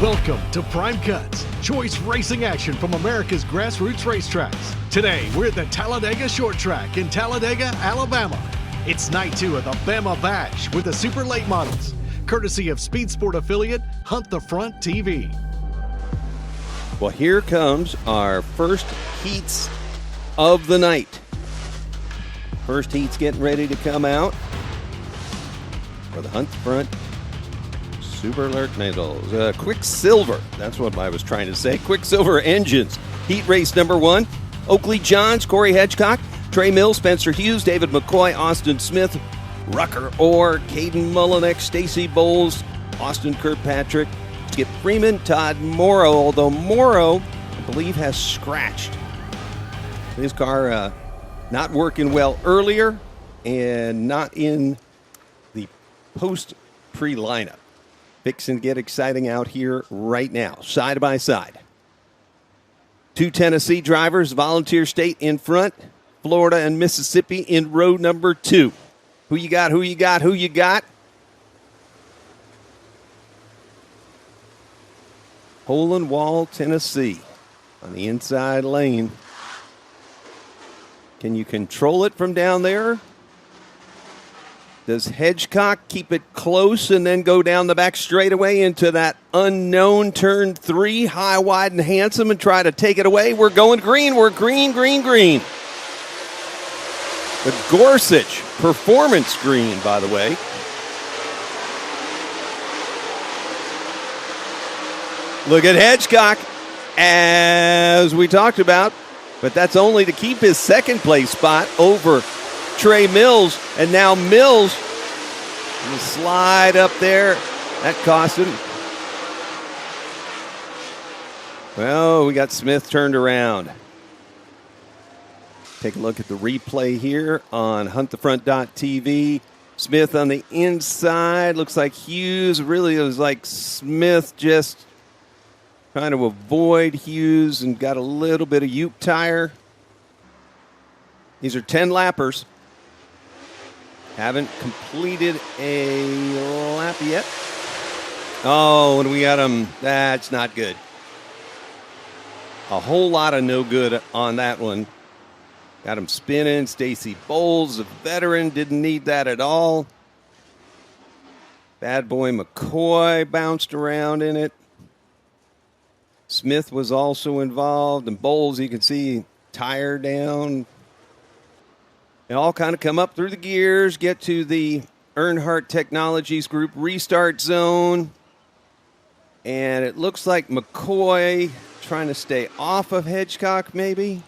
Welcome to Prime Cuts, choice racing action from America's grassroots racetracks. Today, we're at the Talladega Short Track in Talladega, Alabama. It's night 2 of the Bama Bash with the super late models, courtesy of Speed Sport affiliate Hunt the Front TV. Well, here comes our first heats of the night. First heat's getting ready to come out for the Hunt the Front Super Alert Medals. Quicksilver, that's what I was trying to say. Quicksilver engines. Heat race number 1. Oakley Johns, Corey Hedgecock, Trey Mills, Spencer Hughes, David McCoy, Austin Smith, Rucker Orr, Caden Mullinex, Stacy Bowles, Austin Kirkpatrick, Skip Freeman, Todd Morrow, although Morrow, I believe, has scratched. His car not working well earlier and not in the post-pre-lineup. Fixing to get exciting out here right now, side by side. 2 Tennessee drivers, Volunteer State in front, Florida and Mississippi in row number 2. Who you got, who you got, who you got? Hole in Wall, Tennessee on the inside lane. Can you control it from down there? Does Hedgecock keep it close and then go down the back straightaway into that unknown turn 3, high, wide, and handsome, and try to take it away? We're going green. We're green, green, green. The Gorsuch Performance Green, by the way. Look at Hedgecock, as we talked about, but that's only to keep his second place spot over Trey Mills, and now Mills will slide up there. That cost him. Well, we got Smith turned around. Take a look at the replay here on huntthefront.tv. Smith on the inside. Looks like Hughes. Really, it was like Smith just trying to avoid Hughes and got a little bit of Ute tire. These are 10 lappers. Haven't completed a lap yet. Oh, and we got him. That's not good. A whole lot of no good on that one. Got him spinning. Stacy Bowles, a veteran, didn't need that at all. Bad boy McCoy bounced around in it. Smith was also involved. And Bowles, you can see, tire down. They all kind of come up through the gears, get to the Earnhardt Technologies Group restart zone. And it looks like McCoy trying to stay off of Hedgecock, maybe.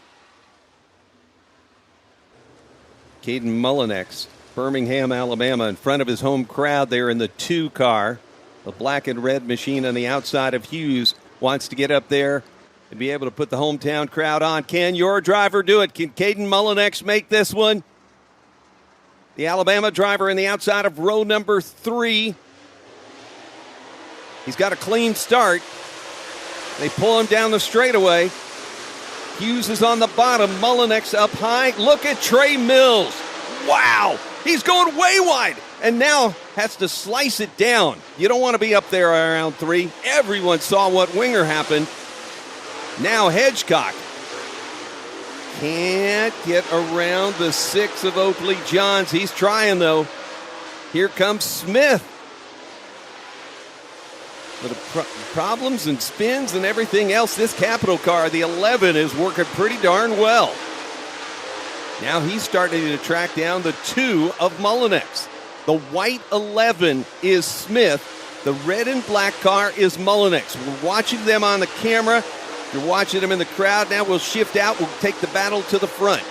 Caden Mullinex, Birmingham, Alabama, in front of his home crowd there in the 2 car. The black and red machine on the outside of Hughes wants to get up there and be able to put the hometown crowd on. Can your driver do it? Can Caden Mullinex make this one? The Alabama driver in the outside of row number 3. He's got a clean start. They pull him down the straightaway. Hughes is on the bottom. Mullinex up high. Look at Trey Mills. Wow. He's going way wide and now has to slice it down. You don't want to be up there around 3. Everyone saw what winger happened. Now Hedgecock can't get around the 6 of Oakley Johns. He's trying, though. Here comes Smith. With the problems and spins and everything else, this Capital car, the 11, is working pretty darn well. Now he's starting to track down the 2 of Mullinex. The white 11 is Smith. The red and black car is Mullinex. We're watching them on the camera. You're watching them in the crowd. Now we'll shift out. We'll take the battle to the front.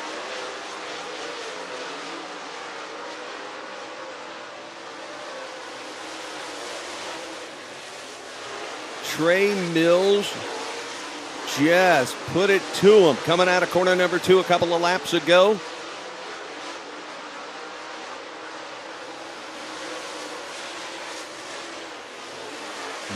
Trey Mills just put it to him. Coming out of corner number 2 a couple of laps ago.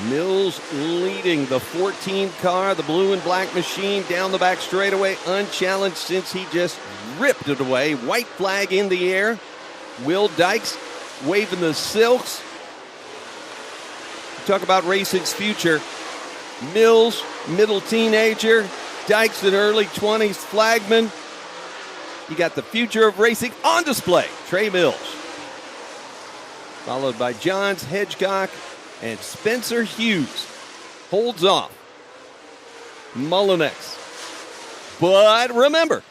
Mills leading the 14 car, the blue and black machine down the back straightaway, unchallenged since he just ripped it away. White flag in the air. Will Dykes waving the silks. Talk about racing's future. Mills, middle teenager. Dykes in early 20s, flagman. You got the future of racing on display. Trey Mills. Followed by Johns, Hedgecock, and Spencer Hughes. Holds off. Mullinex. But remember,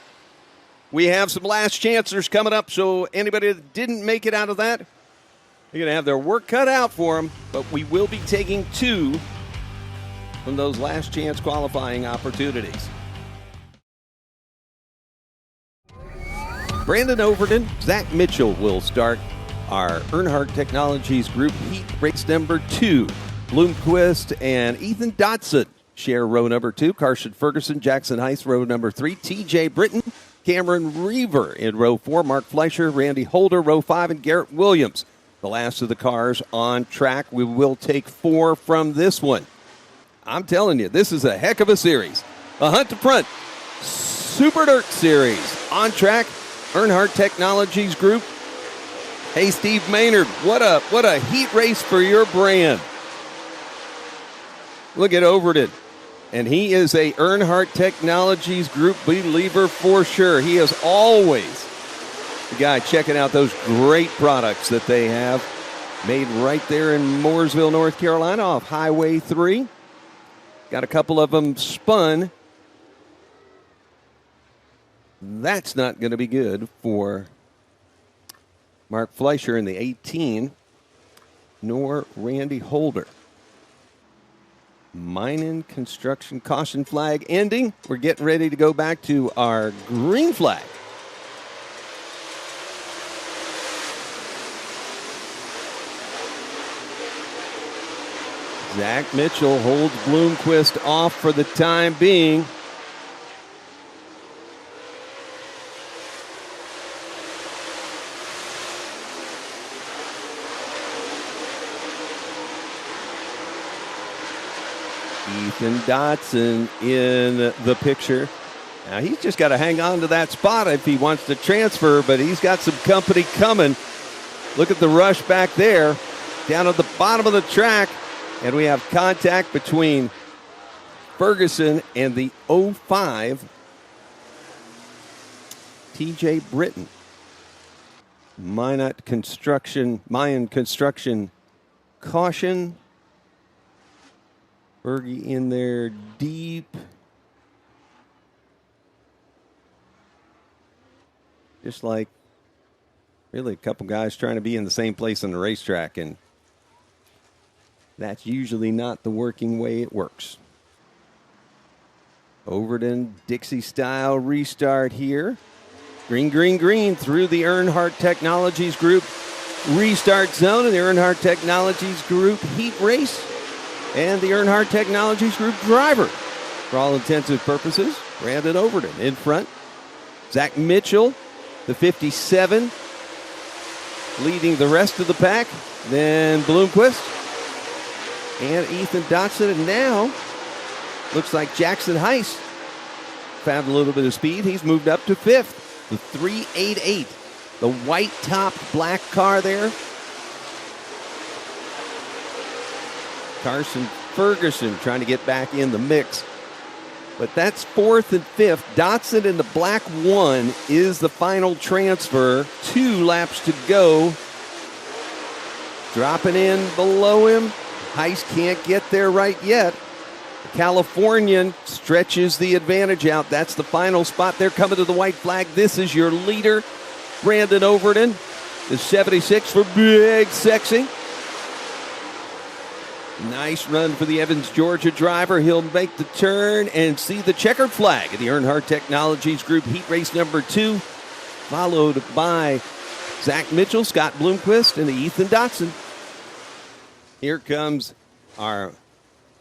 we have some last chancers coming up, so anybody that didn't make it out of that, they're going to have their work cut out for them, but we will be taking 2 from those last chance qualifying opportunities. Brandon Overton, Zach Mitchell will start our Earnhardt Technologies Group Heat Race number 2. Bloomquist and Ethan Dotson share row number 2. Carson Ferguson, Jackson Heiss, row number 3. TJ Britton, Cameron Reaver in row 4. Mark Fleischer, Randy Holder, row 5. And Garrett Williams, the last of the cars on track. We will take 4 from this one. I'm telling you, this is a heck of a series. A Hunt to Front Super Dirt Series on track. Earnhardt Technologies Group. Hey, Steve Maynard, what a heat race for your brand. Look at Overton. And he is a Earnhardt Technologies Group believer for sure. He is always the guy checking out those great products that they have made right there in Mooresville, North Carolina off Highway 3. Got a couple of them spun. That's not going to be good for Mark Fleischer in the 18, nor Randy Holder. Mining construction caution flag ending. We're getting ready to go back to our green flag. Zach Mitchell holds Bloomquist off for the time being. Ethan Dotson in the picture. Now he's just got to hang on to that spot if he wants to transfer, but he's got some company coming. Look at the rush back there, down at the bottom of the track, and we have contact between Ferguson and the 05 TJ Britton. Mayan construction caution. Berge in there deep. Just like really a couple guys trying to be in the same place on the racetrack, and that's usually not the working way it works. Overton, Dixie style restart here. Green, green, green through the Earnhardt Technologies Group restart zone and the Earnhardt Technologies Group heat race. And the Earnhardt Technologies Group driver, for all intensive purposes, Brandon Overton in front. Zach Mitchell, the 57, leading the rest of the pack. Then Bloomquist and Ethan Dotson. And now, looks like Jackson Heiss found a little bit of speed. He's moved up to 5th, the 388. The white-topped black car there. Carson Ferguson trying to get back in the mix. But that's 4th and 5th. Dotson in the black 1 is the final transfer. 2 laps to go. Dropping in below him. Heiss can't get there right yet. The Californian stretches the advantage out. That's the final spot. They're coming to the white flag. This is your leader, Brandon Overton. The 76 for Big Sexy. Nice run for the Evans, Georgia driver. He'll make the turn and see the checkered flag of the Earnhardt Technologies Group heat race number 2, followed by Zach Mitchell, Scott Bloomquist, and Ethan Dotson. Here comes our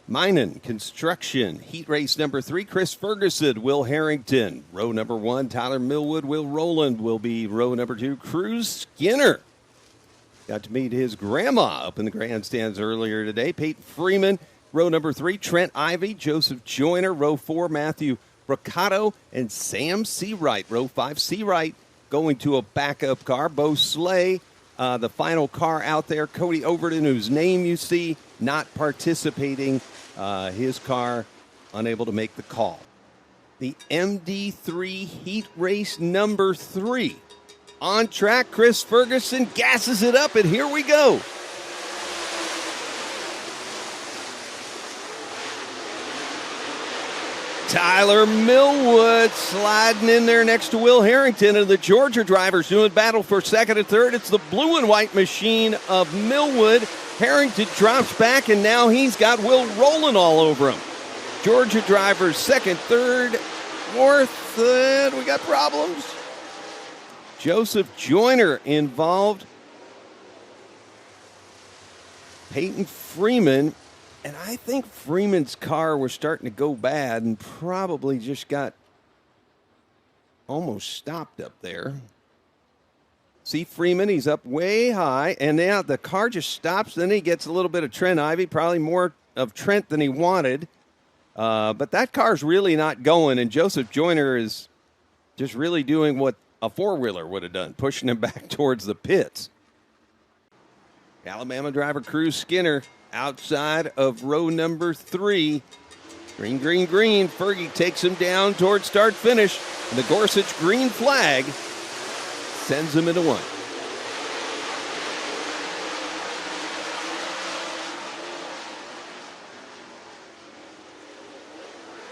Mining Construction heat race number 3. Chris Ferguson, Will Harrington. Row number 1, Tyler Millwood, Will Rowland will be row number 2. Cruz Skinner. Got to meet his grandma up in the grandstands earlier today. Peyton Freeman, row number 3. Trent Ivey, Joseph Joyner, row 4. Matthew Broccato, and Sam Seawright, row 5. Seawright going to a backup car. Bo Slay, the final car out there. Cody Overton, whose name you see, not participating His car unable to make the call. The MD3 Heat Race number 3. On track, Chris Ferguson gasses it up, and here we go. Tyler Millwood sliding in there next to Will Harrington, and the Georgia drivers doing battle for second and third. It's the blue and white machine of Millwood. Harrington drops back, and now he's got Will rolling all over him. Georgia drivers second, third, fourth, and we got problems. Joseph Joyner involved. Peyton Freeman. And I think Freeman's car was starting to go bad and probably just got almost stopped up there. See Freeman, he's up way high, and now the car just stops. Then he gets a little bit of Trent Ivy, probably more of Trent than he wanted. But that car's really not going, and Joseph Joyner is just really doing what a four-wheeler would have done, pushing him back towards the pits. Alabama driver Cruz Skinner outside of row number 3. Green, green, green. Fergie takes him down towards start finish. And the Gorsuch green flag sends him into 1.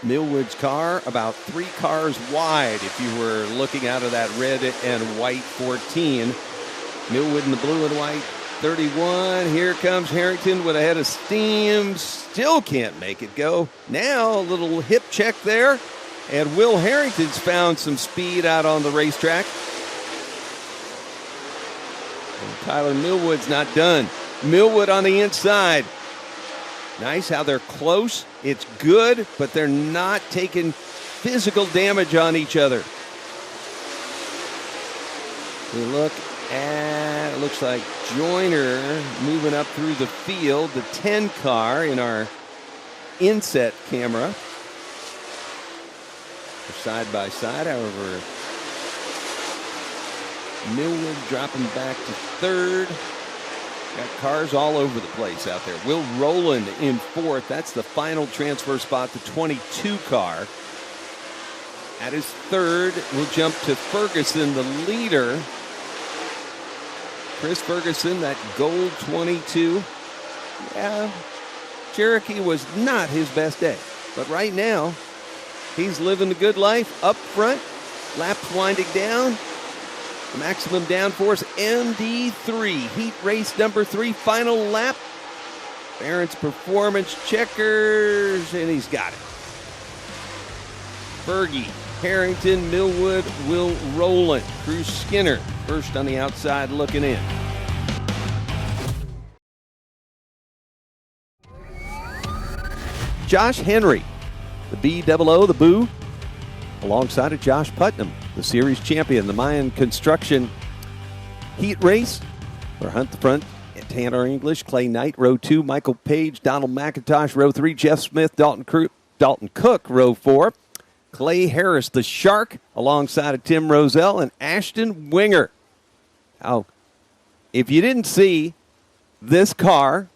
Millwood's car about 3 cars wide if you were looking out of that red and white 14. Millwood in the blue and white 31. Here comes Harrington with a head of steam. Still can't make it go. Now a little hip check there. And Will Harrington's found some speed out on the racetrack. And Tyler Millwood's not done. Millwood on the inside. Nice how they're close. It's good, but they're not taking physical damage on each other. We look at, it looks like Joyner moving up through the field, the 10 car in our inset camera. Side by side, however, Millwood dropping back to 3rd. Got cars all over the place out there. Will Rowland in 4th. That's the final transfer spot, the 22 car. At his 3rd, we'll jump to Ferguson, the leader. Chris Ferguson, that gold 22. Yeah, Cherokee was not his best day. But right now, he's living the good life up front. Laps winding down. Maximum downforce MD3. Heat race number 3. Final lap. Barron's performance checkers. And he's got it. Fergie, Harrington, Millwood, Will Rowland. Cruz Skinner first on the outside looking in. Josh Henry, the B-double-O, the Boo, alongside of Josh Putnam, the series champion, the Mayan Construction Heat Race. For Hunt the Front, Tanner English, Clay Knight, row 2, Michael Page, Donald McIntosh, row 3, Jeff Smith, Dalton Cook, row 4, Clay Harris, the Shark, alongside of Tim Rozelle, and Ashton Winger. Now, if you didn't see this car,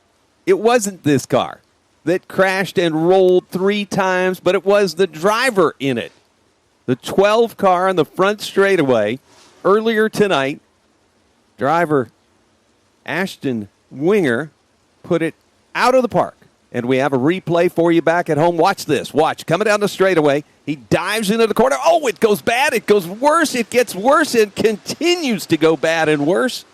it wasn't this car that crashed and rolled 3 times, but it was the driver in it. The 12 car on the front straightaway earlier tonight, driver Ashton Winger put it out of the park. And we have a replay for you back at home. Watch this. Watch. Coming down the straightaway. He dives into the corner. Oh, it goes bad. It goes worse. It gets worse. It continues to go bad and worse.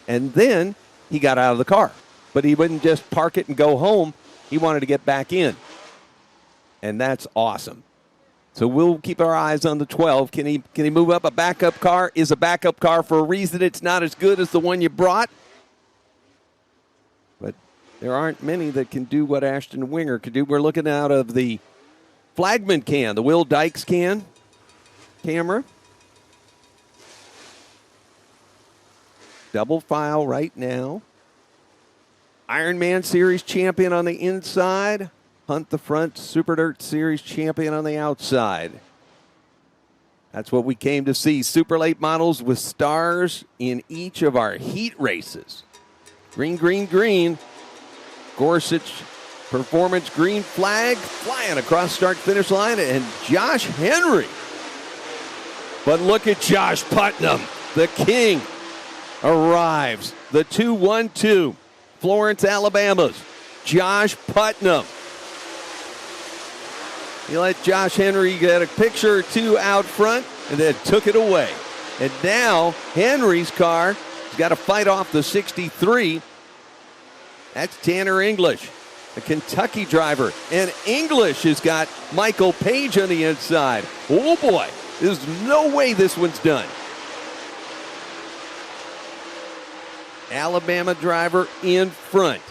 And then he got out of the car. But he wouldn't just park it and go home. He wanted to get back in. And that's awesome. So we'll keep our eyes on the 12. Can he move up? A backup car is a backup car for a reason. It's not as good as the one you brought. But there aren't many that can do what Ashton Winger could do. We're looking out of the Flagman can, the Will Dykes can camera. Double file right now. Ironman Series champion on the inside. Hunt the Front Super Dirt Series champion on the outside. That's what we came to see. Super late models with stars in each of our heat races. Green, green, green. Gorsuch Performance green flag flying across start-finish line, and Josh Henry. But look at Josh Putnam, the king, arrives. The 2-1-2, Florence, Alabama's Josh Putnam. He let Josh Henry get a picture or two out front and then took it away. And now Henry's car has got to fight off the 63. That's Tanner English, a Kentucky driver. And English has got Michael Page on the inside. Oh boy, there's no way this one's done. Alabama driver in front.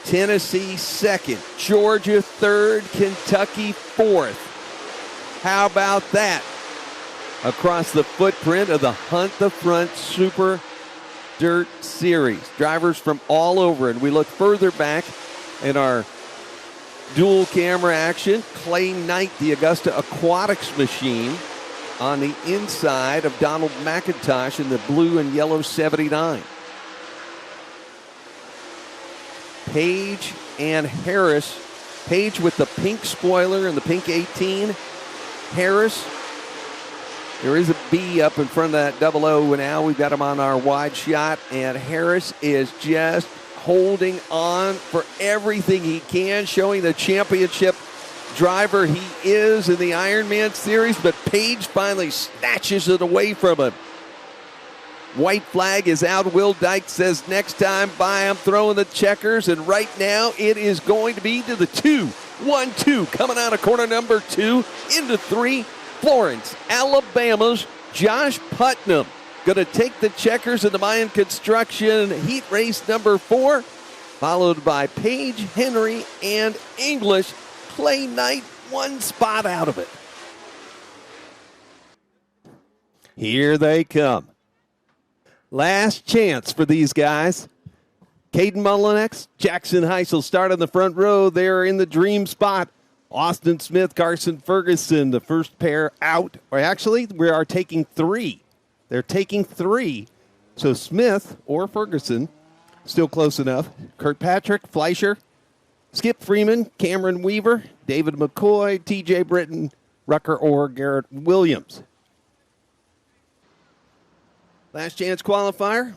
Tennessee second, Georgia third, Kentucky fourth. How about that? Across the footprint of the Hunt the Front Super Dirt Series. Drivers from all over, and we look further back in our dual camera action. Clay Knight, the Augusta Aquatics machine, on the inside of Donald McIntosh in the blue and yellow 79. Page and Harris. Page with the pink spoiler and the pink 18. Harris, there is a B up in front of that 00 now. We've got him on our wide shot, and Harris is just holding on for everything he can, showing the championship driver he is in the Ironman series, but Page finally snatches it away from him. White flag is out. Will Dyke says next time by, I'm throwing the checkers, and right now it is going to be to the 2-1-2 coming out of corner number 2 into 3. Florence, Alabama's Josh Putnam going to take the checkers in the Mayan Construction heat race number 4, followed by Page, Henry, and English. Clay Knight one spot out of it. Here they come. Last chance for these guys. Caden Mullinex, Jackson Heisel start on the front row. They're in the dream spot. Austin Smith, Carson Ferguson, the first pair out. Or actually, we are taking 3. They're taking 3. So Smith or Ferguson, still close enough. Kirkpatrick, Fleischer, Skip Freeman, Cameron Weaver, David McCoy, TJ Britton, Rucker, or Garrett Williams. Last chance qualifier.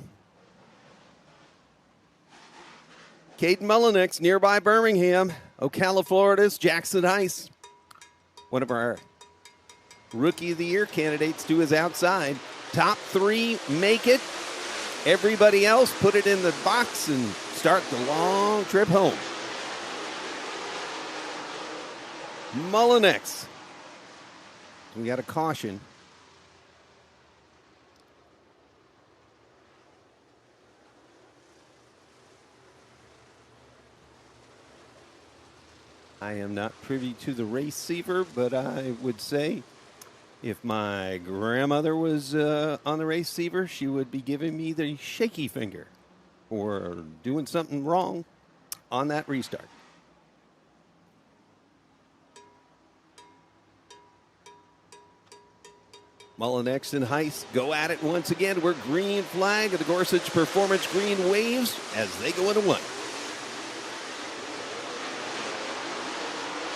Caden Mullinex, nearby Birmingham. Ocala, Florida's Jackson Heiss. One of our Rookie of the Year candidates to his outside. Top 3 make it. Everybody else put it in the box and start the long trip home. Mullinex. We got a caution. I am not privy to the receiver, but I would say if my grandmother was on the receiver, she would be giving me the shaky finger or doing something wrong on that restart. Mullinex and Heiss go at it once again. We're green flag of the Gorsuch Performance Green waves as they go into 1.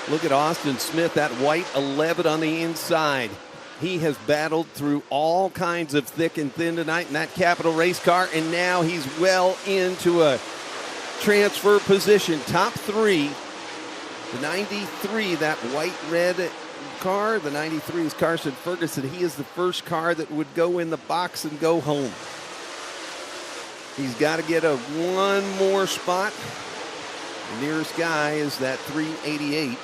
Look at Austin Smith, that white 11 on the inside. He has battled through all kinds of thick and thin tonight in that Capital race car, and now he's well into a transfer position. Top 3, the 93, that white-red car. The 93 is Carson Ferguson. He is the first car that would go in the box and go home. He's got to get one more spot. The nearest guy is that 388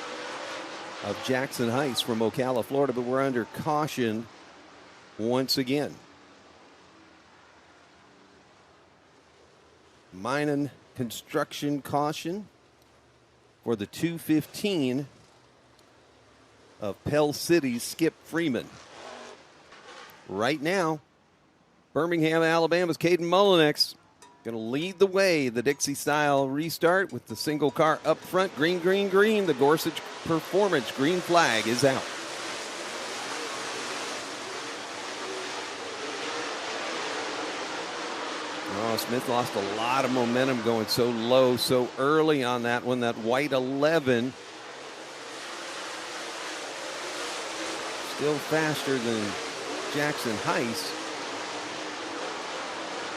of Jackson Heiss from Ocala, Florida, but we're under caution once again. Mayan Construction caution for the 215 of Pell City's Skip Freeman. Right now, Birmingham, Alabama's Caden Mullinex going to lead the way, the Dixie-style restart with the single car up front. Green, green, green. The Gorsuch Performance green flag is out. Oh, Smith lost a lot of momentum going so low, so early on that one. That white 11. Still faster than Jackson Heiss.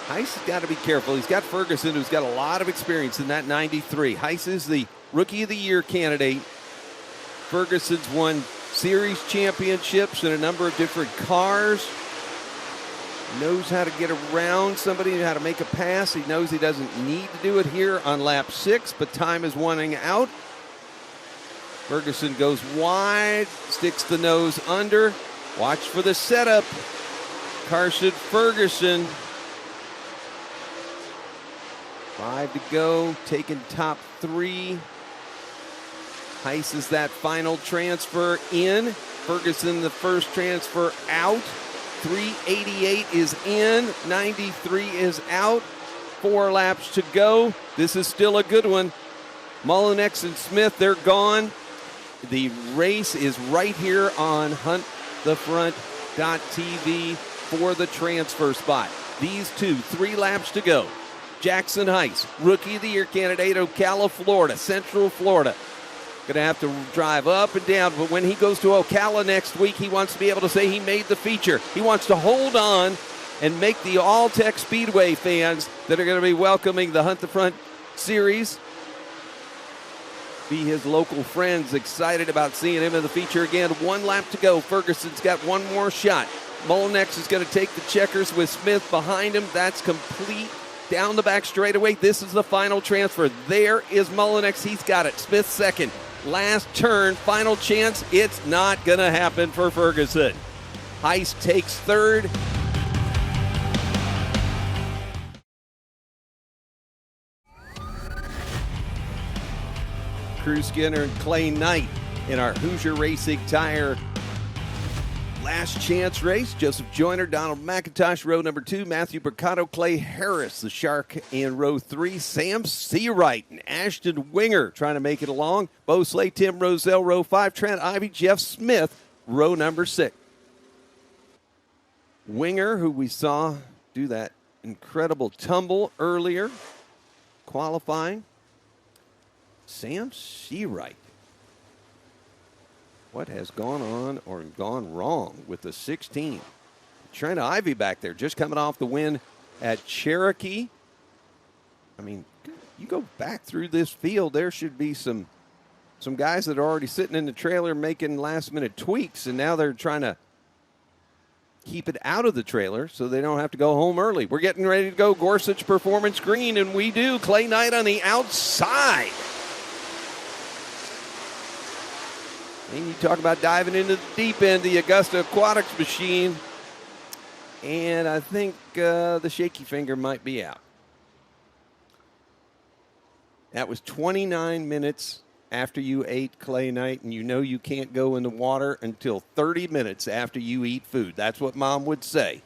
Heiss has got to be careful. He's got Ferguson, who's got a lot of experience in that 93. Heiss is the Rookie of the Year candidate. Ferguson's won series championships in a number of different cars. Knows how to get around somebody, how to make a pass. He knows he doesn't need to do it here on lap 6, but time is running out. Ferguson goes wide, sticks the nose under. Watch for the setup. Carson Ferguson. 5 to go, taking top 3. Heiss is that final transfer in. Ferguson the first transfer out. 388 is in. 93 is out. 4 laps to go. This is still a good one. Mullinex and Smith, they're gone. The race is right here on HuntTheFront.tv for the transfer spot. These 3 laps to go. Jackson Heiss, Rookie of the Year candidate, Ocala, Florida, Central Florida. Going to have to drive up and down, but when he goes to Ocala next week, he wants to be able to say he made the feature. He wants to hold on and make the All-Tech Speedway fans that are going to be welcoming the Hunt the Front series, be his local friends excited about seeing him in the feature again. 1 lap to go. Ferguson's got 1 more shot. Mullinex is going to take the checkers with Smith behind him. That's complete. Down the back straightaway. This is the final transfer. There is Mullinex. He's got it. Smith second. Last turn. Final chance. It's not going to happen for Ferguson. Heiss takes third. Crew Skinner and Clay Knight in our Hoosier Racing Tire last chance race. Joseph Joyner, Donald McIntosh, row number 2. Matthew Mercado, Clay Harris, the Shark in row 3. Sam Seawright and Ashton Winger trying to make it along. Bo Slay, Tim Roselle, row 5. Trent Ivy, Jeff Smith, row number 6. Winger, who we saw do that incredible tumble earlier, qualifying. Sam Seawright. What has gone on or gone wrong with the 16? Trent Ivy back there just coming off the win at Cherokee. I mean, you go back through this field, there should be some guys that are already sitting in the trailer making last-minute tweaks, and now they're trying to keep it out of the trailer so they don't have to go home early. We're getting ready to go Gorsuch Performance Green, and we do. Clay Knight on the outside. And you talk about diving into the deep end, the Augusta Aquatics machine. And I think the shaky finger might be out. That was 29 minutes after you ate, Clay Knight, and you know you can't go in the water until 30 minutes after you eat food. That's what Mom would say.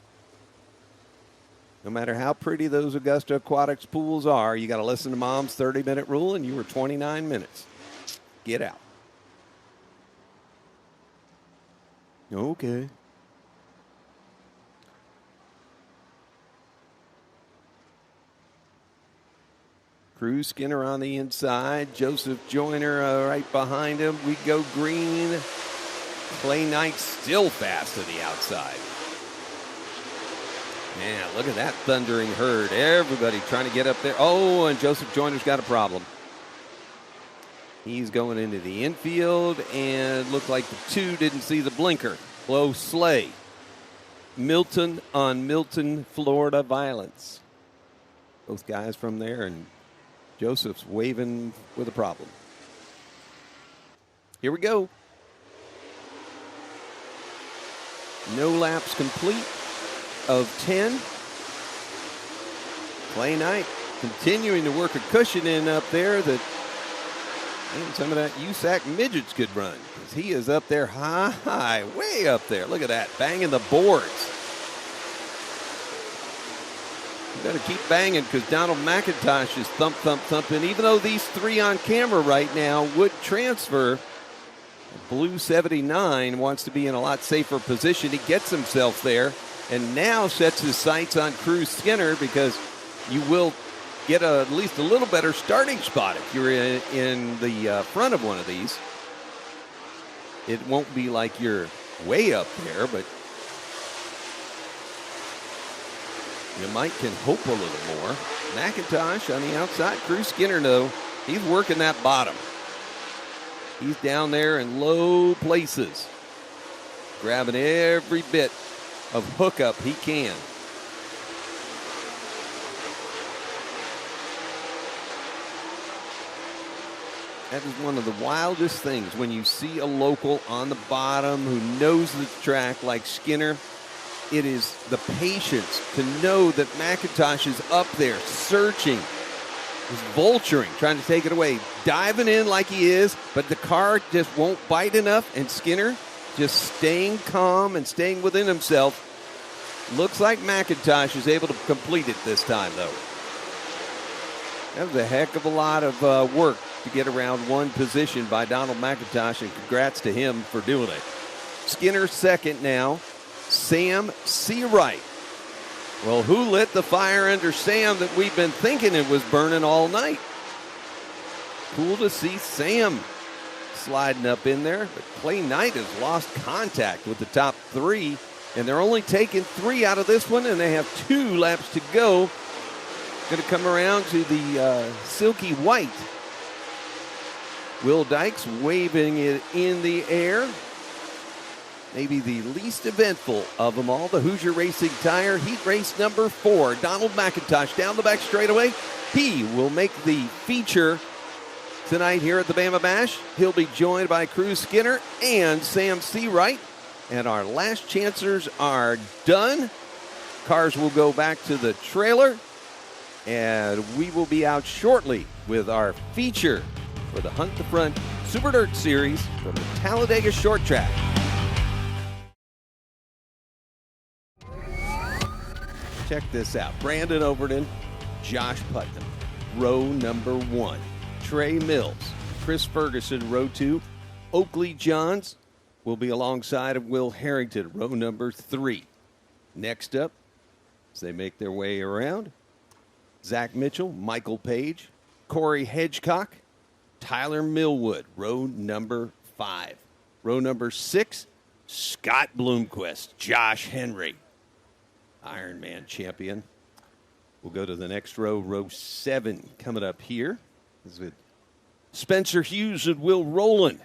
No matter how pretty those Augusta Aquatics pools are, you got to listen to Mom's 30-minute rule, and you were 29 minutes. Get out. Okay. Crew Skinner on the inside. Joseph Joyner right behind him. We go green. Clay Knight still fast to the outside. Man, look at that thundering herd. Everybody trying to get up there. Oh, and Joseph Joyner's got a problem. He's going into the infield, and looked like the 2 didn't see the blinker. Low Slay. Milton on Milton, Florida violence. Both guys from there, and Joseph's waving with a problem. Here we go. No laps complete of 10. Clay Knight continuing to work a cushion in up there that and some of that USAC midgets could run, because he is up there high, way up there. Look at that, banging the boards. You got to keep banging, because Donald McIntosh is thumping. Even though these 3 on camera right now would transfer, Blue 79 wants to be in a lot safer position. He gets himself there and now sets his sights on Crew Skinner, because you will get at least a little better starting spot if you're in the front of one of these. It won't be like you're way up there, but you can hope a little more. McIntosh on the outside. Crew Skinner, though, he's working that bottom. He's down there in low places, grabbing every bit of hookup he can. That is one of the wildest things when you see a local on the bottom who knows the track like Skinner. It is the patience to know that McIntosh is up there searching, is vulturing, trying to take it away, diving in like he is, but the car just won't bite enough, and Skinner just staying calm and staying within himself. Looks like McIntosh is able to complete it this time, though. That was a heck of a lot of work to get around one position by Donald McIntosh, and congrats to him for doing it. Skinner second now. Sam Seawright. Well, who lit the fire under Sam that we've been thinking it was burning all night? Cool to see Sam sliding up in there. But Clay Knight has lost contact with the top three, and they're only taking 3 out of this one, and they have 2 laps to go. Going to come around to the silky white. Will Dykes waving it in the air. Maybe the least eventful of them all, the Hoosier Racing Tire Heat Race number 4. Donald McIntosh down the back straightaway. He will make the feature tonight here at the Bama Bash. He'll be joined by Crew Skinner and Sam Seawright. And our last chancers are done. Cars will go back to the trailer. And we will be out shortly with our feature for the Hunt the Front Super Dirt Series from the Talladega Short Track. Check this out. Brandon Overton, Josh Putnam, row number 1. Trey Mills, Chris Ferguson, row 2. Oakley Johns will be alongside of Will Harrington, row number 3. Next up, as they make their way around, Zach Mitchell, Michael Page, Corey Hedgecock, Tyler Millwood, row number 5. Row number 6, Scott Bloomquist, Josh Henry, Ironman champion. We'll go to the next row, row 7, coming up here. This is with Spencer Hughes and Will Rowland.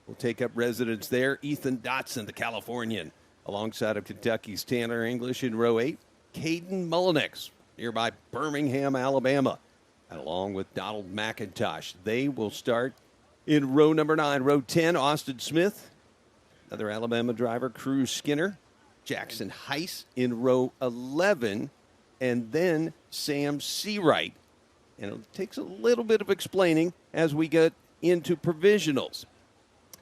We'll take up residence there. Ethan Dotson, the Californian, alongside of Kentucky's Tanner English in row 8. Caden Mullinex, nearby Birmingham, Alabama, and along with Donald McIntosh. They will start in row number 9. Row 10, Austin Smith, another Alabama driver, Crew Skinner, Jackson Heiss in row 11, and then Sam Seawright. And it takes a little bit of explaining as we get into provisionals.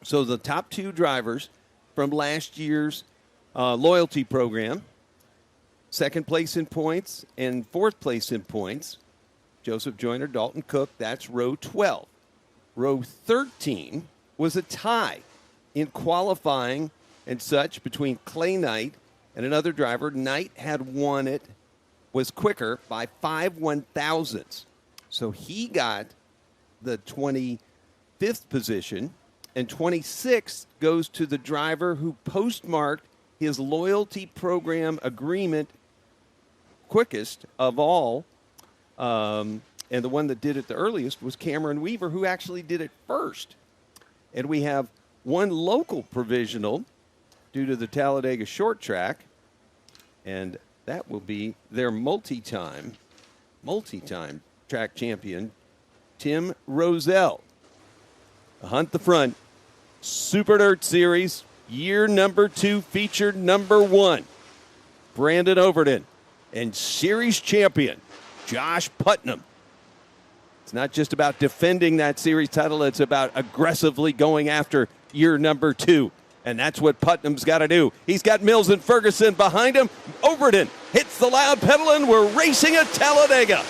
So the top 2 drivers from last year's loyalty program, second place in points and fourth place in points, Joseph Joyner, Dalton Cook, that's row 12. Row 13 was a tie in qualifying and such between Clay Knight and another driver. Knight had won it, was quicker by 5 1/1000ths. So he got the 25th position, and 26th goes to the driver who postmarked his loyalty program agreement quickest of all. And the one that did it the earliest was Cameron Weaver, who actually did it first. And we have one local provisional due to the Talladega Short Track, and that will be their multi-time track champion, Tim Roselle. The Hunt the Front Super Dirt Series, year number 2, featured number 1, Brandon Overton, and series champion, Josh Putnam. It's not just about defending that series title, it's about aggressively going after year number 2. And that's what Putnam's got to do. He's got Mills and Ferguson behind him. Overton hits the loud pedal, and we're racing at Talladega.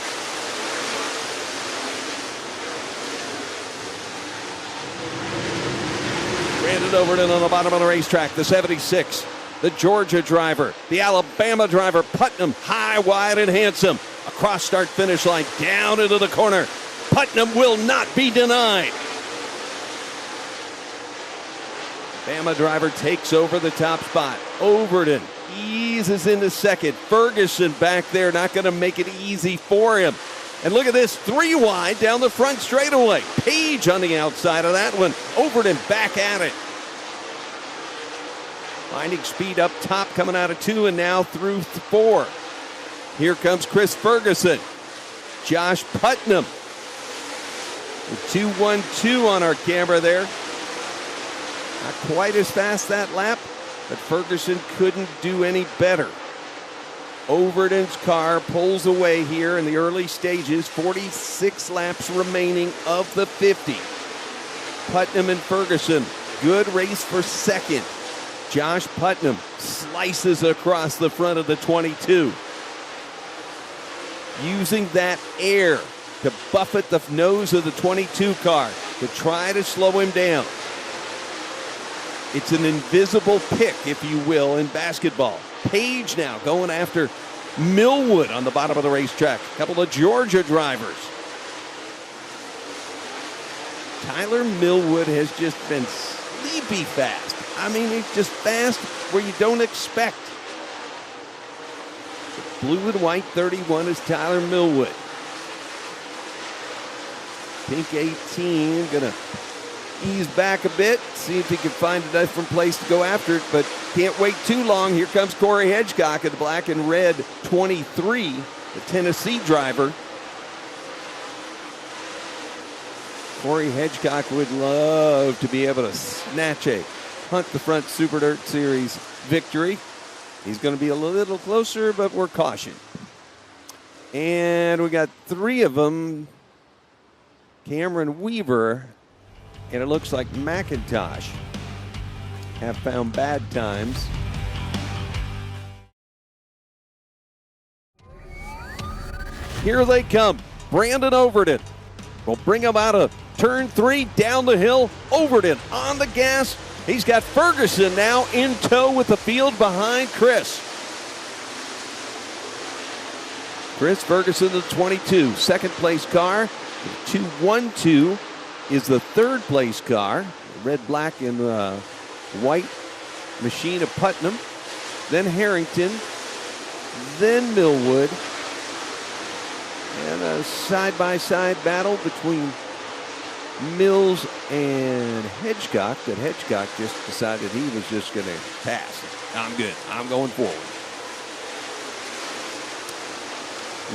Brandon Overton on the bottom of the racetrack, the 76. The Georgia driver, the Alabama driver, Putnam, high, wide, and handsome. Across start finish line, down into the corner. Putnam will not be denied. Bama driver takes over the top spot. Overton eases into second. Ferguson back there, not going to make it easy for him. And look at this, 3 wide down the front straightaway. Page on the outside of that one. Overton back at it. Finding speed up top, coming out of 2 and now through 4. Here comes Chris Ferguson. Josh Putnam. 2-1-2 on our camera there. Not quite as fast that lap, but Ferguson couldn't do any better. Overton's car pulls away here in the early stages. 46 laps remaining of the 50. Putnam and Ferguson, good race for second. Josh Putnam slices across the front of the 22. Using that air to buffet the nose of the 22 car to try to slow him down. It's an invisible pick, if you will, in basketball. Page now going after Millwood on the bottom of the racetrack. A couple of Georgia drivers. Tyler Millwood has just been sleepy fast. I mean, he's just fast where you don't expect. Blue and white 31 is Tyler Millwood. Pink 18 gonna ease back a bit, see if he can find a different place to go after it, but can't wait too long. Here comes Corey Hedgecock in the black and red 23, the Tennessee driver. Corey Hedgecock would love to be able to snatch a Hunt the Front Super Dirt Series victory. He's going to be a little closer, but we're cautioned. And we got 3 of them. Cameron Weaver, and it looks like McIntosh have found bad times. Here they come. Brandon Overton will bring him out of turn 3 down the hill. Overton on the gas. He's got Ferguson now in tow with the field behind Chris. Chris Ferguson, the 22, second place car. The 2-1-2 is the third place car. Red, black, and white machine of Putnam. Then Harrington. Then Millwood. And a side-by-side battle between Mills and Hedgecock, but Hedgecock just decided he was just going to pass. I'm good. I'm going forward.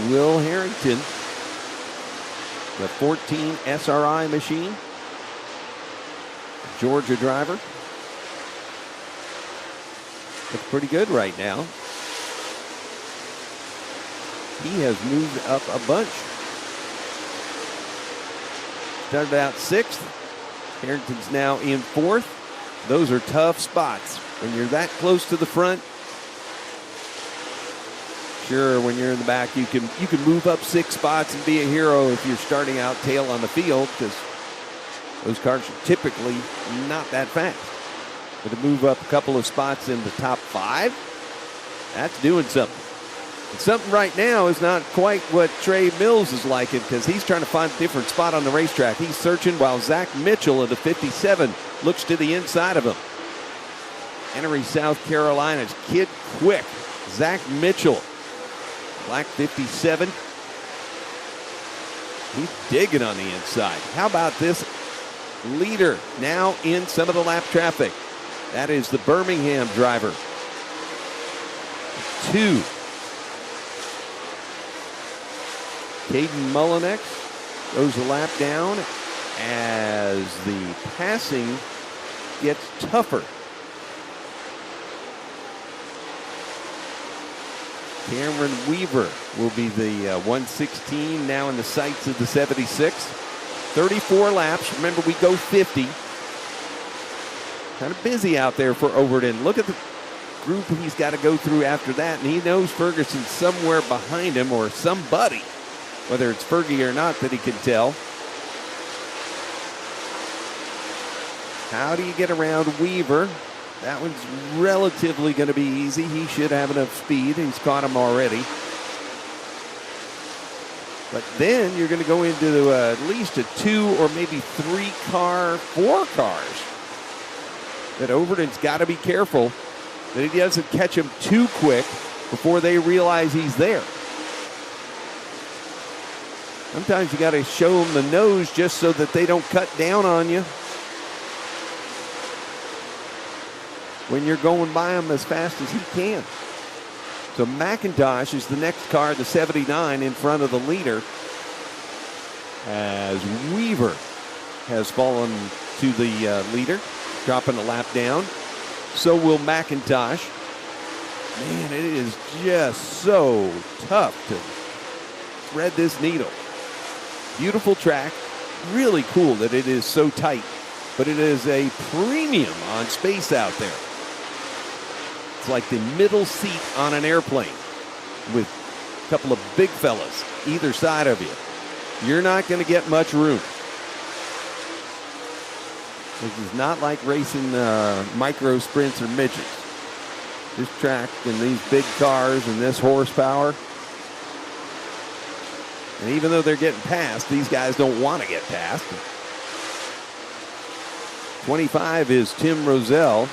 Will Harrington, the 14 SRI machine, Georgia driver, looks pretty good right now. He has moved up a bunch. Started out 6th. Harrington's now in 4th. Those are tough spots. When you're that close to the front, sure, when you're in the back, you can move up 6 spots and be a hero if you're starting out tail on the field, because those cars are typically not that fast. But to move up a couple of spots in the top 5, that's doing something. And something right now is not quite what Trey Mills is liking, because he's trying to find a different spot on the racetrack. He's searching while Zach Mitchell of the 57 looks to the inside of him. Henry, South Carolina's Kid Quick. Zach Mitchell, black 57. He's digging on the inside. How about this leader now in some of the lap traffic? That is the Birmingham driver. 2. Caden Mullinex goes a lap down as the passing gets tougher. Cameron Weaver will be the 116 now in the sights of the 76. 34 laps. Remember, we go 50. Kind of busy out there for Overton. Look at the group he's got to go through after that, and he knows Ferguson's somewhere behind him, or somebody, whether it's Fergie or not, that he can tell. How do you get around Weaver? That one's relatively going to be easy. He should have enough speed. He's caught him already. But then you're going to go into at least a 2 or maybe 3-car, 4 cars. That Overton's got to be careful that he doesn't catch him too quick before they realize he's there. Sometimes you got to show them the nose just so that they don't cut down on you when you're going by them as fast as he can. So McIntosh is the next car, the 79, in front of the leader, as Weaver has fallen to the leader, dropping a lap down. So will McIntosh. Man, it is just so tough to thread this needle. Beautiful track. Really cool that it is so tight, but it is a premium on space out there. It's like the middle seat on an airplane with a couple of big fellas either side of you. You're not going to get much room. This is not like racing micro sprints or midgets. This track and these big cars and this horsepower. And even though they're getting past, these guys don't want to get past. 25 is Tim Roselle.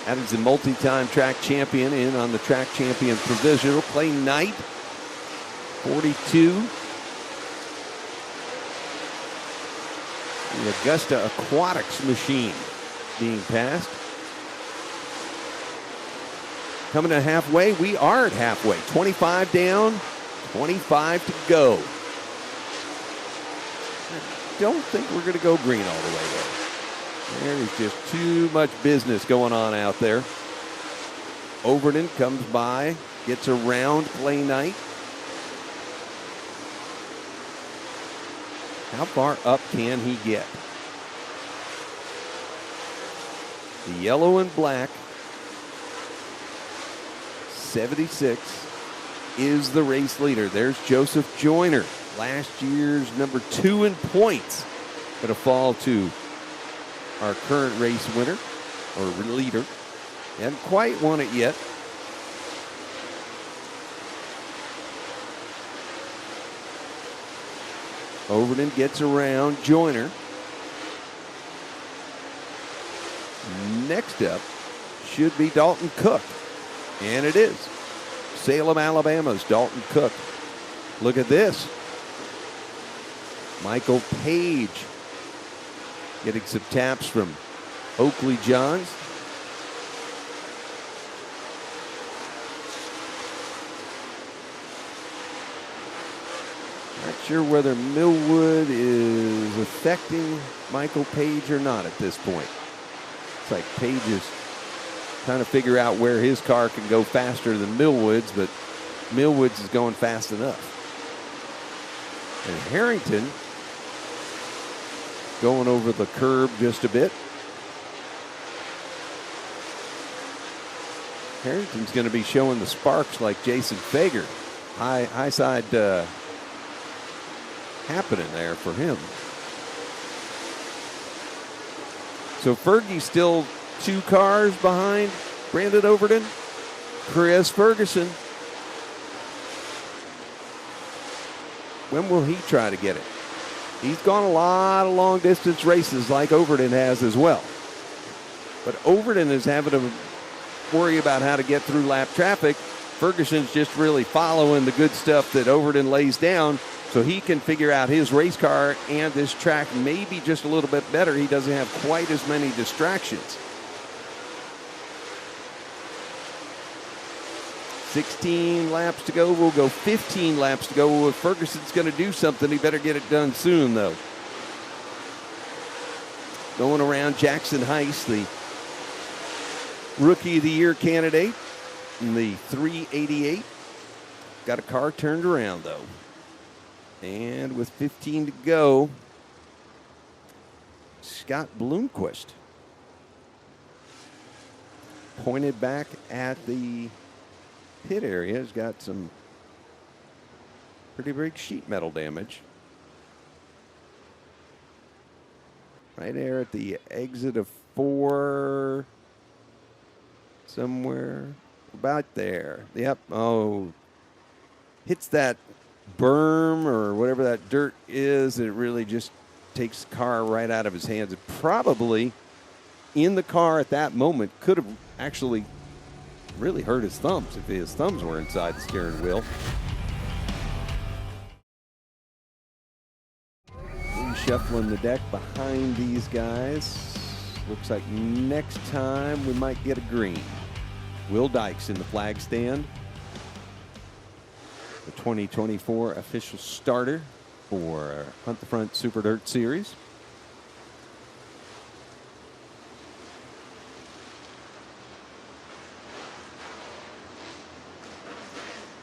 That is the multi-time track champion in on the track champion provisional. Clay Knight, 42. The Augusta Aquatics machine being passed. Coming to halfway, we are at halfway. 25 down, 25 to go. I don't think we're going to go green all the way there. There is just too much business going on out there. Overton comes by, gets around Clay Knight. How far up can he get? The yellow and black 76 is the race leader. There's Joseph Joyner, last year's number 2 in points. Going to fall to our current race winner, or leader. Hasn't quite won it yet. Overton gets around Joyner. Next up should be Dalton Cook. And it is. Salem, Alabama's Dalton Cook. Look at this. Michael Page getting some taps from Oakley Johns. Not sure whether Millwood is affecting Michael Page or not at this point. It's like Page is trying to figure out where his car can go faster than Millwood's, but Millwood's is going fast enough. And Harrington going over the curb just a bit. Harrington's going to be showing the sparks like Jason Fager. High side happening there for him. So Fergie's still 2 cars behind Brandon Overton. Chris Ferguson. When will he try to get it? He's gone a lot of long distance races like Overton has as well. But Overton is having to worry about how to get through lap traffic. Ferguson's just really following the good stuff that Overton lays down so he can figure out his race car and this track maybe just a little bit better. He doesn't have quite as many distractions. 16 laps to go. We'll go 15 laps to go. If Ferguson's going to do something, he better get it done soon, though. Going around Jackson Heiss, the Rookie of the Year candidate in the 388. Got a car turned around, though. And with 15 to go, Scott Bloomquist pointed back at the pit area. Has got some pretty big sheet metal damage. Right there at the exit of 4, somewhere about there. Yep. Oh, hits that berm or whatever that dirt is, and it really just takes the car right out of his hands. It probably, in the car at that moment, could have actually really hurt his thumbs if his thumbs were inside the steering wheel. Reshuffling the deck behind these guys. Looks like next time we might get a green. Will Dykes in the flag stand. The 2024 official starter for Hunt the Front Super Dirt Series.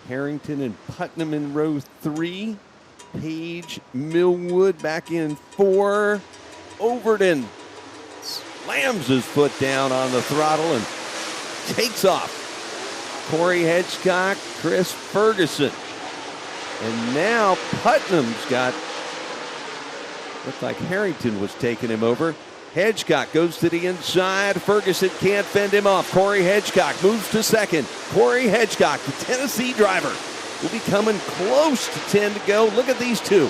Harrington and Putnam in row 3. Page, Millwood back in 4. Overton slams his foot down on the throttle and takes off. Corey Hedgecock, Chris Ferguson. And now Putnam's got, looks like Harrington was taking him over. Hedgecock goes to the inside. Ferguson can't fend him off. Corey Hedgecock moves to second. Corey Hedgecock, the Tennessee driver, will be coming close to 10 to go. Look at these two.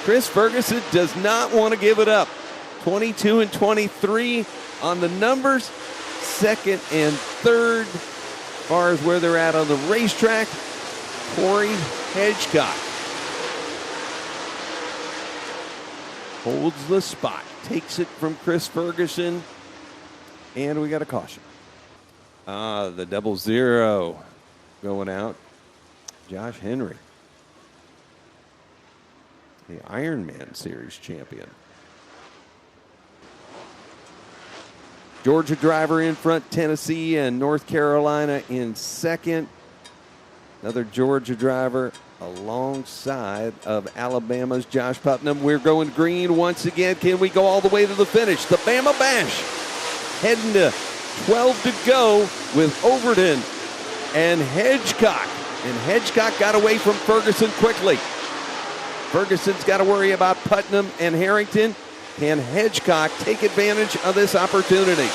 Chris Ferguson does not want to give it up. 22 and 23 on the numbers. Second and third, as far as where they're at on the racetrack, Corey Hedgecock holds the spot, takes it from Chris Ferguson, and we got a caution. The 00 going out. Josh Henry, the Ironman Series champion. Georgia driver in front, Tennessee and North Carolina in second. Another Georgia driver alongside of Alabama's Josh Putnam. We're going green once again. Can we go all the way to the finish? The Bama Bash heading to 12 to go with Overton and Hedgecock. And Hedgecock got away from Ferguson quickly. Ferguson's got to worry about Putnam and Harrington. Can Hedgecock take advantage of this opportunity?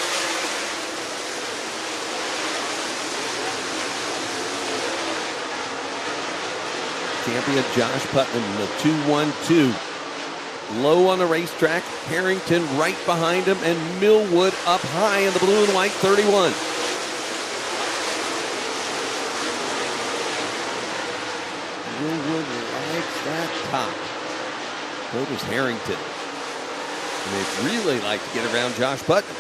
Champion Josh Putnam, the 2-1-2. Low on the racetrack. Harrington right behind him, and Millwood up high in the blue and white 31. Millwood likes that top. So does Harrington. And they'd really like to get around Josh Putnam.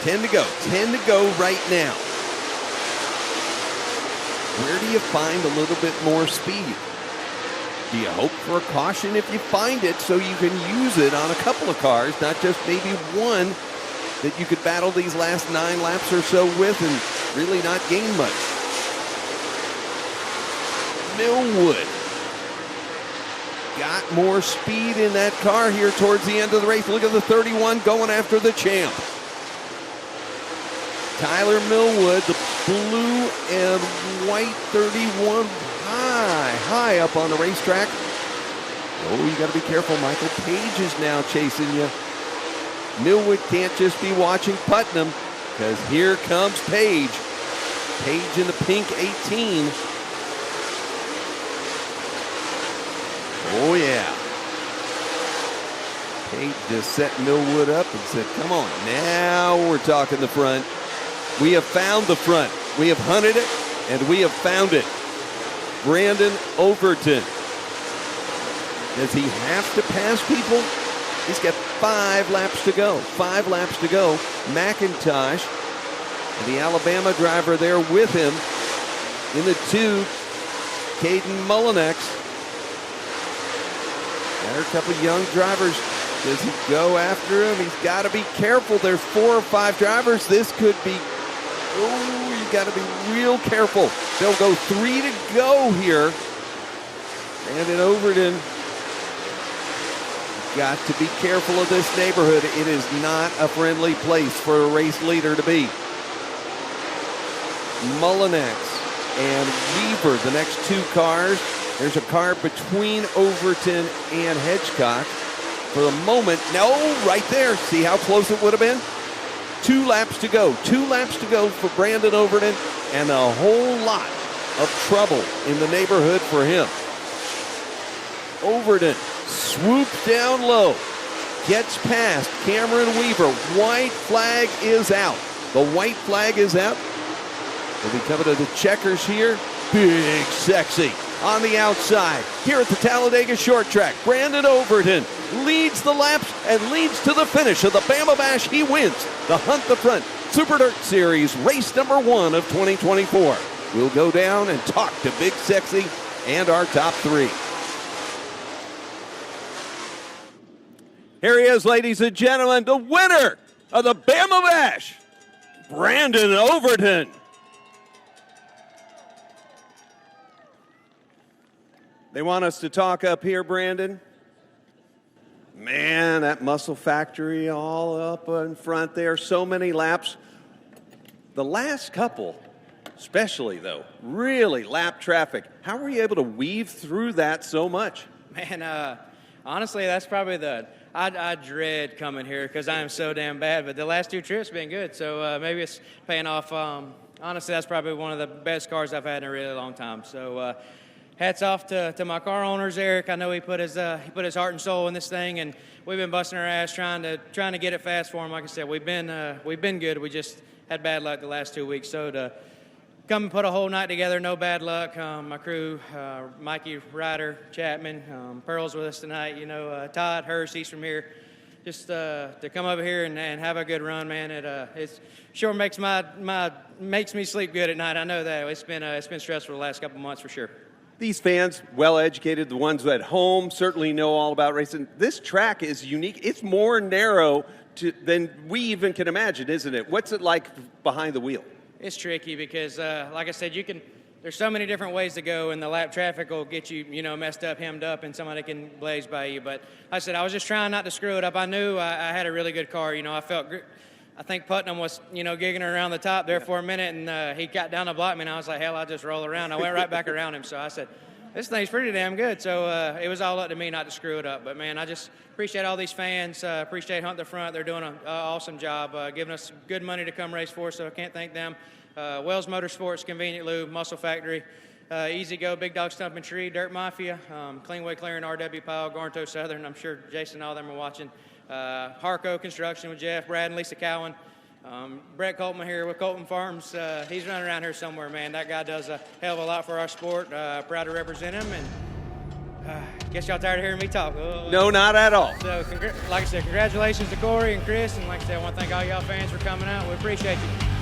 10 to go. 10 to go right now. Where do you find a little bit more speed? Do you hope for a caution if you find it so you can use it on a couple of cars, not just maybe one that you could battle these last 9 laps or so with and really not gain much? Millwood got more speed in that car here towards the end of the race. Look at the 31 going after the champ. Tyler Millwood, the blue and white 31, high up on the racetrack. Oh, you got to be careful. Michael Page is now chasing you. Millwood can't just be watching Putnam, because here comes Page. Page in the pink 18. Oh, yeah. Page just set Millwood up and said, come on, now we're talking the front. We have found the front. We have hunted it, and we have found it. Brandon Overton. Does he have to pass people? He's got 5 laps to go. 5 laps to go. McIntosh, the Alabama driver there with him. In the 2, Caden Mullinex. There are a couple young drivers. Does he go after him? He's got to be careful. There's 4 or 5 drivers. This could be, oh, you got to be real careful. They'll go 3 to go here. Brandon Overton, got to be careful of this neighborhood. It is not a friendly place for a race leader to be. Mullinex and Weaver, the next 2 cars. There's a car between Overton and Hedgecock. For the moment, no, right there. See how close it would have been? 2 laps to go. 2 laps to go for Brandon Overton, and a whole lot of trouble in the neighborhood for him. Overton swoops down low, gets past Cameron Weaver. White flag is out. The white flag is out. We'll be coming to the checkers here. Big Sexy on the outside here at the Talladega Short Track. Brandon Overton leads the laps and leads to the finish of the Bama Bash. He wins the Hunt the Front Super Dirt Series race number 1 of 2024. We'll go down and talk to Big Sexy and our top 3. Here he is, ladies and gentlemen, the winner of the Bama Bash, Brandon Overton. They want us to talk up here, Brandon. Man, that muscle factory all up in front there. So many laps. The last couple, especially though, really lap traffic. How were you able to weave through that so much? Man, honestly, that's probably I dread coming here because I am so damn bad. But the last 2 trips have been good, so maybe it's paying off. Honestly, that's probably one of the best cars I've had in a really long time. So hats off to my car owners, Eric. I know he put his heart and soul in this thing, and we've been busting our ass trying to get it fast for him. Like I said, we've been good. We just had bad luck the last 2 weeks. So to come and put a whole night together, no bad luck. My crew, Mikey, Ryder, Chapman, Pearl's with us tonight. You know, Todd, Hurst, he's from here. Just to come over here and have a good run, man. It sure makes me sleep good at night. I know that it's been stressful the last couple months for sure. These fans, well-educated, the ones at home, certainly know all about racing. This track is unique. It's more narrow than we even can imagine, isn't it? What's it like behind the wheel? It's tricky because, like I said, there's so many different ways to go, and the lap traffic will get you, messed up, hemmed up, and somebody can blaze by you. But like I said, I was just trying not to screw it up. I knew I had a really good car. I think Putnam was, gigging around the top there for a minute, and he got down to block me, and I was like, hell, I'll just roll around. I went right back around him. So I said, this thing's pretty damn good. So it was all up to me not to screw it up. But, man, I just appreciate all these fans. Appreciate Hunt the Front. They're doing an awesome job giving us good money to come race for, so I can't thank them. Wells Motorsports, Convenient Lube, Muscle Factory, Easy Go, Big Dog Stumping Tree, Dirt Mafia, Cleanway Clearing, RW Powell, Garnto Southern. I'm sure Jason and all them are watching. Harco Construction with Jeff, Brad, and Lisa Cowan. Brett Coltman here with Colton Farms. He's running around here somewhere, man. That guy does a hell of a lot for our sport. Proud to represent him. And guess y'all tired of hearing me talk. No, not at all. So, like I said, congratulations to Corey and Chris. And like I said, I want to thank all y'all fans for coming out. We appreciate you.